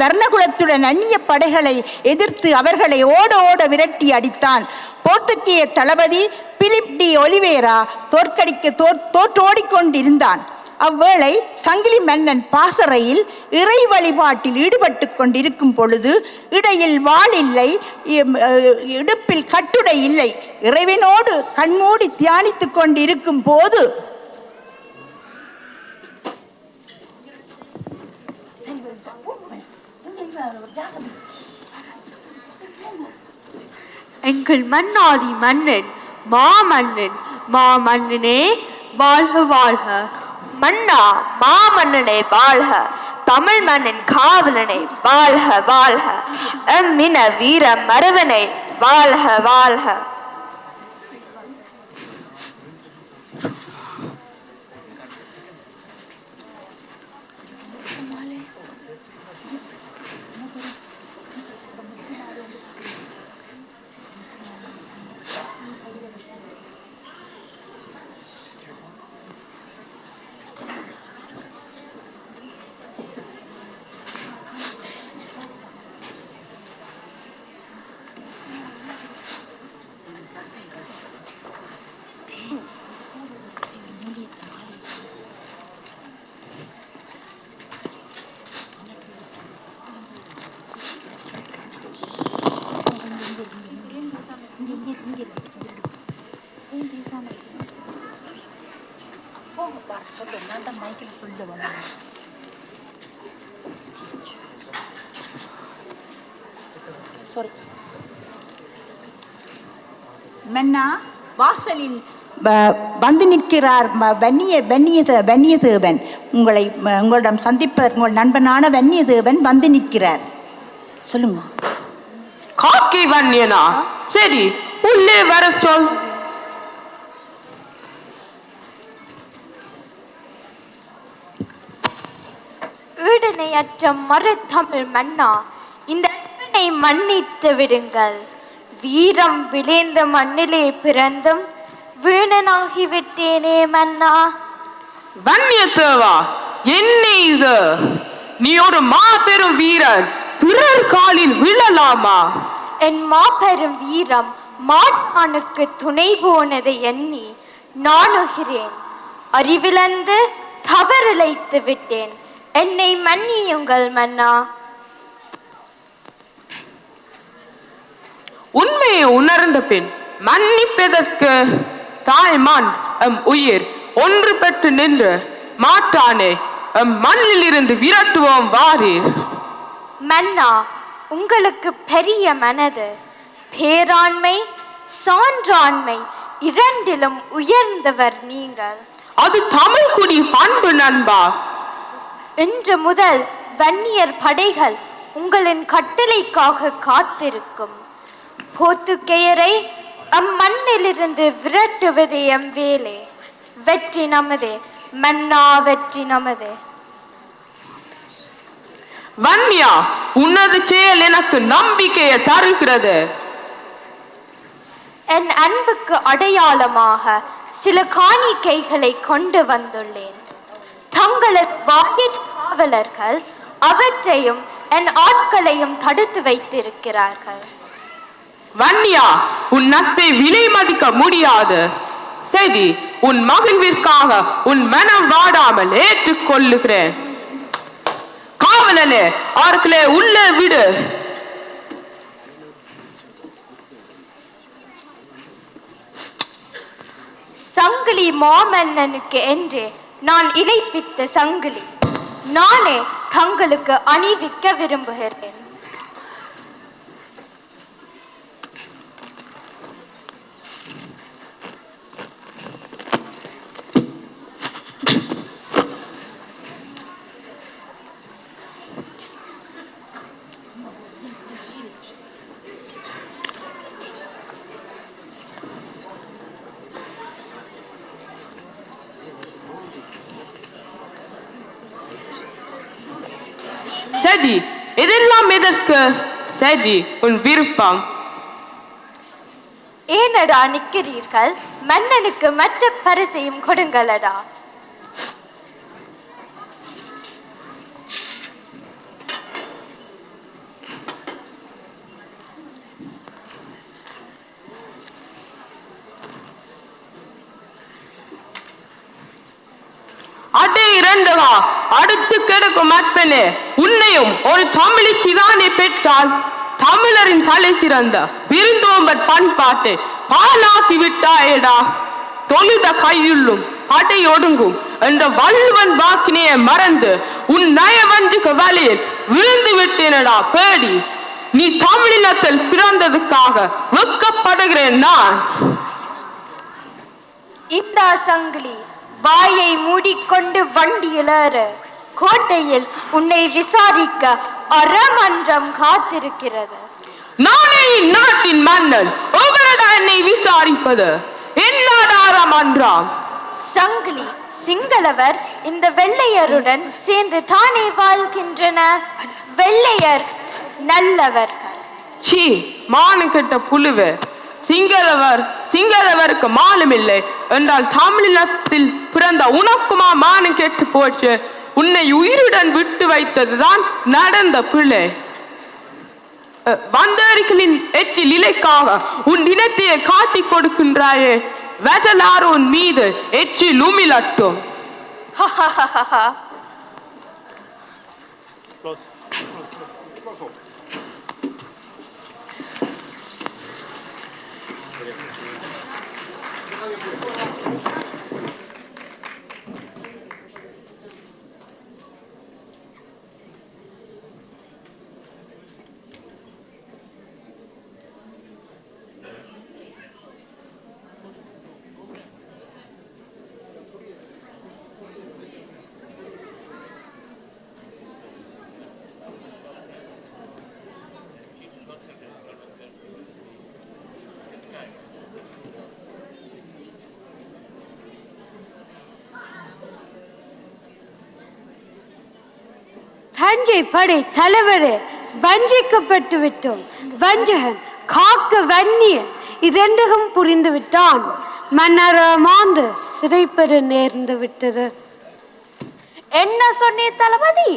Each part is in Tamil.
வர்ணகுலத்துடன் அந்நிய படைகளை எதிர்த்து அவர்களை ஓட ஓட விரட்டி அடித்தான். போர்த்துகேய தளபதி பிலிப் டி ஒலிவேரா தோற்றோடிக்கொண்டிருந்தான். அவ்வேளை சங்கிலி மன்னன் பாசறையில் இறை வழிபாட்டில் ஈடுபட்டு கொண்டிருக்கும் பொழுது இடையில் வாள் இல்லை, இடுப்பில் கட்டுடை இல்லை. இறைவனோடு கண்மூடி தியானித்துக் கொண்டிருக்கும் போது எங்கள் மன்னாதி மன்னன் மாமன்னனே வாழ்க வாழ்க. மன்னா மாமன்னனே வாழ்க. தமிழ் மன்னன் காவலனை வாழ்க வாழ்க. எம்மின வீர மருவனை வாழ்க வாழ்க. மன்னா வாசலில் வந்து நிற்கிறார் வன்னியதேவன். உங்களிடம் சந்திப்பதற்கு உங்கள் நண்பனான வன்னியதேவன் வந்து நிற்கிறார். சொல்லுங்க. காக்கி வன்னியனா? சரி, உள்ளே வர சொல். ஈடனையற்ற மறுதமிழ் மன்னா, இந்த மன்னித்து விடுங்கள். வீரம் விளைந்த மண்ணிலே பிறந்தும் வீணனாகிவிட்டேனே மன்னா. வன்னியதேவா, என்ன இது? நீ ஒரு மாபெரும் வீரன், பிறர் காலில் விழலாமா? என் மாபெரும் வீரம் மாட்டானுக்கு துணை போனதை எண்ணி நாணுகிறேன். அறிவிழந்து தவறிழைத்து விட்டேன். என்னை மன்னியுங்கள் மன்னா. உண்மையை உணர்ந்த பின் மன்னிப்பதற்கு தாய்மான் எம் உயிர் ஒன்று பெற்று நின்று மாட்டானே எம் மண்ணில் இருந்து விரட்டுவோம் வாரீர். மன்னா, உங்களுக்கு பெரிய மனது. பேராண்மை சான்றாண்மை இரண்டிலும் உயர்ந்தவர் நீங்கள். அது தமிழ் குடி பண்பு நண்பா. இன்று முதல் வன்னியர் படைகள் உங்களின் கட்டளைக்காக காத்திருக்கும். போர்த்துகேயரை அம்மண்ணிலிருந்து விரட்டுவதே எம் வேலை. வெற்றி நமதே மன்னா, வெற்றி நமதே. வன்னியா, உனது செயல் எனக்கு நம்பிக்கையை தருகிறது. என் அன்புக்கு அடையாளமாக சில காணிக்கைகளை கொண்டு வந்துள்ளேன். தங்களது வாயிற் காவலர்கள் அவற்றையும் என் ஆட்களையும் தடுத்து வைத்திருக்கிறார்கள். வன்னியா, உன் நட்பை விலை மதிக்க முடியாது. சரி, உன் மகிழ்விற்காக உன் மனம் வாடாமல் ஏற்றுக்கொள்ளுகிறேன். காவலனே, அவர்களே உள்ளே விடு. சங்கிலி மாமன்னனுக்கு என்று நான் இழைப்பித்த சங்கிலி நானே தங்களுக்கு அணிவிக்க விரும்புகிறேன். சரி, இதெல்லாம் எதற்கு? சரி, உன் விருப்பம். ஏனடா நிற்கிறீர்கள்? மன்னனுக்கு மற்ற பரிசையும் கொடுங்களடா. அடுத்து கிடக்கும் அப்பனே, உன்னையும் ஒரு தமிழிச்சி தானே பெற்றால் தமிழரின் தலை சிறந்த விருந்தோம்பர் பண்பாட்டை பாலாக்கி விட்டாயேடா. தொழுத கையுள்ளும் படை ஒடுங்கும் என்ற வள்ளுவன் வாக்கினையை மறந்து உன் நயவஞ்சுக்கு வழியில் விழுந்து விட்டேனடா பேடி. நீ தமிழினத்தில் பிறந்ததுக்காக வெட்கப்படுகிறேன் நான். இந்த சங்கிலி வாயை மூடிக்கொண்டு வண்டியில் ஏறு. கோட்டையில் உன்னை விசாரிக்க அறமன்றம் காத்திருக்கிறது. நானே இந்நாட்டின் மன்னன், எவனடா என்னை விசாரிப்பது? என்னடா அறமன்றம்? சங்கிலி, சிங்களவர் இந்த வெள்ளையருடன் சேர்ந்து தானே வாழ்கின்றன. வெள்ளையர் நல்லவர்கள். சீ, மானு கெட்ட புழுவே. சிங்களவருக்கு மானம் இல்லை என்றால் தமிழினத்தில் பிறந்த உனக்குமா மானு கெட்டு போச்சு? உன்னை உயிருடன் விட்டு வைத்ததுதான் நடந்த பிள்ளை. வந்தேரிகளின் எச்சில் இலைக்காக உன் இனத்தையே காட்டி கொடுக்கின்றாயே, வெட்டலாறு உன் மீது எச்சில் உமிழட்டும். தஞ்சை படை தலைவரே, வஞ்சிக்கப்பட்டு விட்டோம். வஞ்சகன் காக்க வன்னியன் இரண்டுக்கும் புரிந்து விட்டான். மன்னர் மாண்டு சிறைப்பெற நேர்ந்து விட்டது. என்ன சொன்னே தளபதி?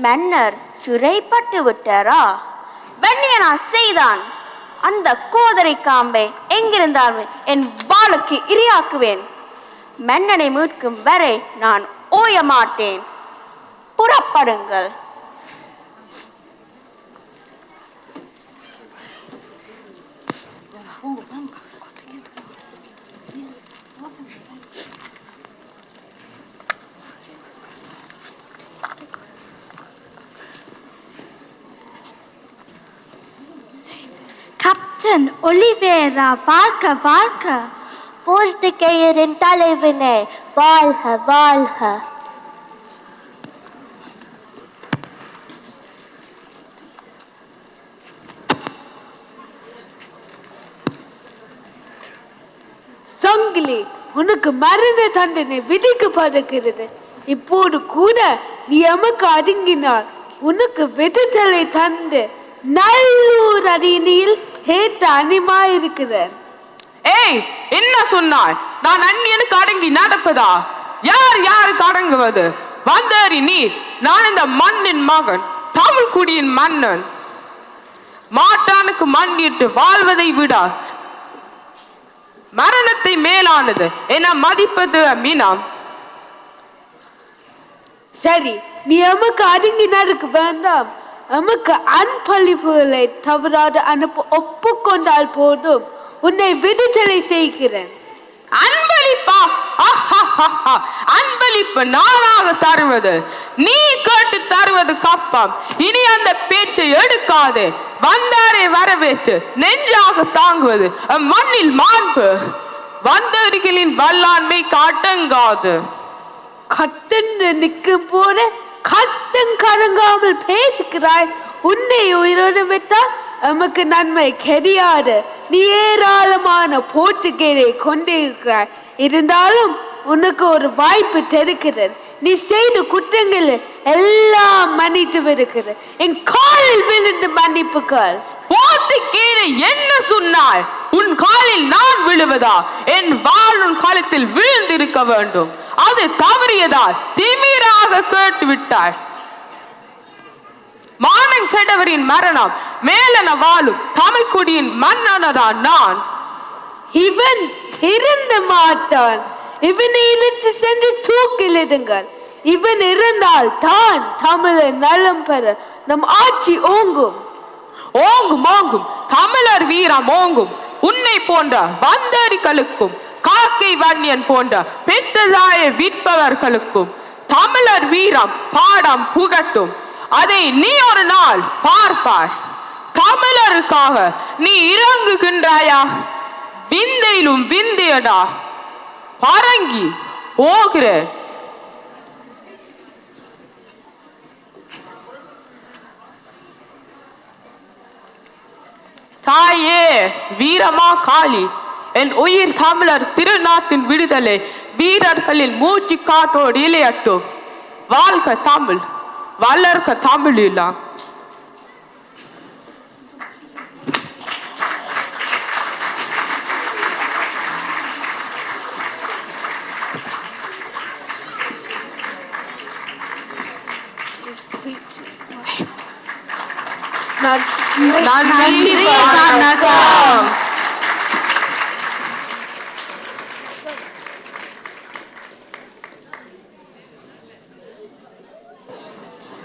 மன்னர் சிறைப்பட்டு விட்டாரா? வன்னியனா செய்தான். அந்த கோதரை காம்பை எங்கிருந்தாலும் என் வாளுக்கு இரையாக்குவேன். மன்னனை மீட்கும் வரை நான் ஓய மாட்டேன். புறப்படுங்கள். கேப்டன் ஒலிவேரா, வாழ்க வாழ்க. போர்த்துகேயரின் தலைவனே, வாழ்க வாழ்க. சங்கிலி, உனக்கு மரண தண்டனை விதிக்கப்படுகிறது. இப்போது கூட நீ எமக்கு அடங்கினால் உனக்கு விடுதலை தந்து நல்லூர் அடியில் கேட்ட அனிமாயிருக்கிறேன். ஏய், என்ன சொன்னாய்? நான் அந்நியனுக்கு அடங்கி நடப்பதா? யார் யாருக்கு அடங்குவது? வந்தேறி நீ. நான் இந்த மண்ணின் மகன், தமிழ் குடியின் மன்னன். மாட்டானுக்கு மண்டிட்டு வாழ்வதை விட மரணத்தை மேலானது என மதிப்பது மீனாம். சரி, நீ எமக்கு அடங்கி நடக்க வேண்டாம். எமக்கு அன்பளிப்புகளை தவறாது அனுப்ப ஒப்புக்கொண்டால் போதும். உன்னை விடுதலை செய்கிறேன். அன்பளிப்பா? அன்பளிப்பு நானாக தருவது? நீ கேட்டு தருவது கப்பம். இனி அந்த பேச்சை எடுக்காதே. வந்தாரை வரவேற்று நெஞ்சாக தாங்குவது மண்ணில் மாண்பு. வந்தவர்களின் வல்லாண்மை காட்டங்காது. கத்தந்து நிற்கும் போது கத்தம் கலங்காமல் பேசுகிறாய். உன்னை உயிரோடு விட்டால் நமக்கு நன்மை கிடையாது. நீ ஏராளமான போர்த்துகேயரை கொண்டிருக்கிறாய். இருந்தாலும் உனக்கு ஒரு வாய்ப்பு தெரிகிறது. நீ செய்த குற்றங்கள் எல்லாம் மன்னித்து வருகிறது. என் காலில் விழுந்து மன்னிப்புகள். போர்த்துகேயரை என்ன சொன்னாய்? உன் காலில் நான் விழுவதா? என் வாள் உன் காலத்தில் விழுந்திருக்க வேண்டும். அது தவறியதால் திமிராக கேட்டு விட்டாய். மானம் கெட்டவரின் மரணம் மேலன வாழும் தமிழ் குடியின் மன்னனதான் நான். இவன் திருந்த மாட்டான். இவனை இழுத்து சென்று தூக்கிலிடுங்கள். இவன் இருந்தால் தான் தமிழர் நலம் பெற நம் ஆட்சி ஓங்கும். ஓங்கும் ஓங்கும் தமிழர் வீரம் ஓங்கும். உன்னை போன்ற வந்தரிகளுக்கும் காக்கை வன்னியன் போன்ற பெற்றதாய விற்பவர்களுக்கும் தமிழர் வீரம் பாடம் புகட்டும். அதை நீ ஒரு நாள் பார்ப்பாய். தமிழருக்காக நீ இறங்குகின்றாயா? விந்தையிலும் விந்தையடா பரங்கி போகிறேன். தாயே வீரமா காளி, என் உயிர் தமிழர் திருநாட்டின் விடுதலை வீரர்களின் மூச்சு காட்டோடு இளையட்டும். வாழ்க தமிழ், வளர்க தமிழீழம். நன்றி வணக்கம்.